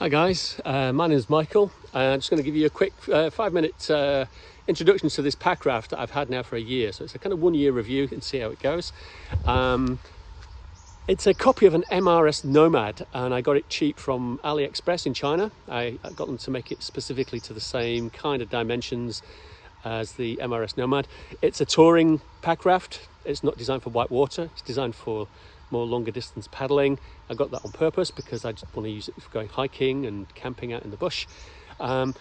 Hi guys, my name is Michael. I'm just going to give you a quick 5-minute introduction to this packraft that I've had now for a year. So it's a kind of 1-year review and see how it goes. It's a copy of an MRS Nomad and I got it cheap from AliExpress in China. I got them to make it specifically to the same kind of dimensions as the MRS Nomad. It's a touring packraft. It's not designed for white water. It's designed for more longer distance paddling. I got that on purpose because I just want to use it for going hiking and camping out in the bush. And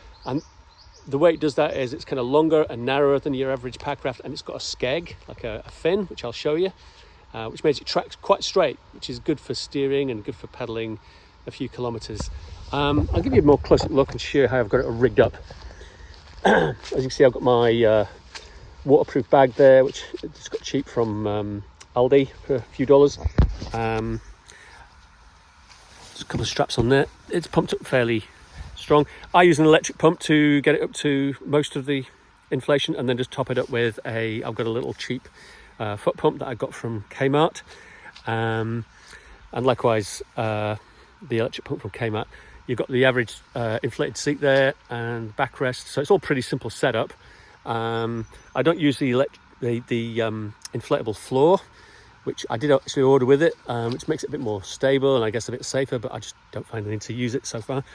the way it does that is it's kind of longer and narrower than your average packraft, and it's got a skeg, like a fin, which I'll show you, which makes it track quite straight, which is good for steering and good for paddling a few kilometers. I'll give you a more close look and show you how I've got it rigged up. As you can see, I've got my waterproof bag there, which I just got cheap from Aldi for a few dollars. Just a couple of straps on there. It's pumped up fairly strong. I use an electric pump to get it up to most of the inflation, and then just top it up with I've got a little cheap foot pump that I got from Kmart, and likewise the electric pump from Kmart. You've got the average inflated seat there and backrest, so it's all pretty simple setup. I don't use the inflatable floor, which I did actually order with it, which makes it a bit more stable and I guess a bit safer, but I just don't find the need to use it so far.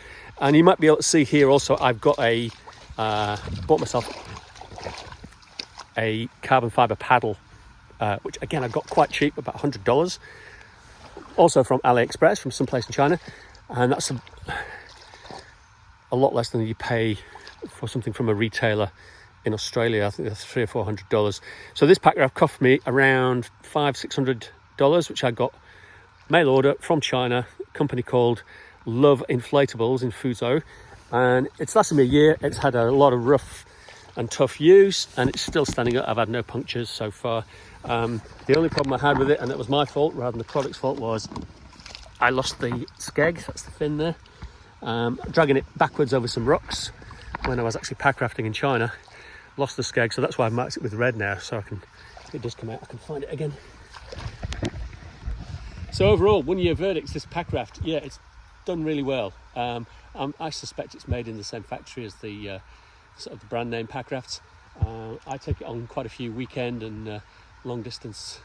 And you might be able to see here also, I've got bought myself a carbon fiber paddle, which again I got quite cheap, about $100, also from AliExpress, from someplace in China, and that's a lot less than you pay for something from a retailer in Australia. I think that's $300 or $400. So this packraft cost me around $500-600, which I got mail order from China, a company called Love Inflatables in Fuzhou, and it's lasted me a year. It's had a lot of rough and tough use, and it's still standing up. I've had no punctures so far. The only problem I had with it, and it was my fault rather than the product's fault, was I lost the skeg. That's the fin there. Dragging it backwards over some rocks when I was actually packrafting in China. Lost the skeg, so that's why I marked it with red now, so if it does come out, I can find it again. So overall, 1-year verdicts, this packraft, yeah, it's done really well. I suspect it's made in the same factory as the sort of the brand name packrafts. I take it on quite a few weekend and long distance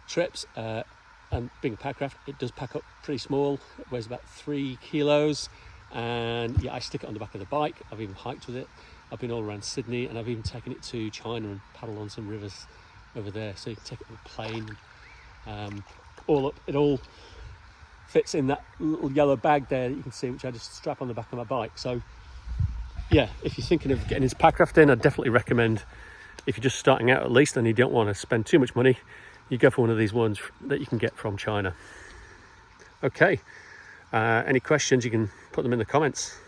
trips, and being a packraft, it does pack up pretty small. It weighs about 3 kilos, and yeah, I stick it on the back of the bike. I've even hiked with it. I've been all around Sydney, and I've even taken it to China and paddled on some rivers over there. So you can take it on a plane, all up. It all fits in that little yellow bag there that you can see, which I just strap on the back of my bike. So yeah, if you're thinking of getting into packrafting, I'd definitely recommend, if you're just starting out at least and you don't want to spend too much money, you go for one of these ones that you can get from China. Okay, any questions, you can put them in the comments.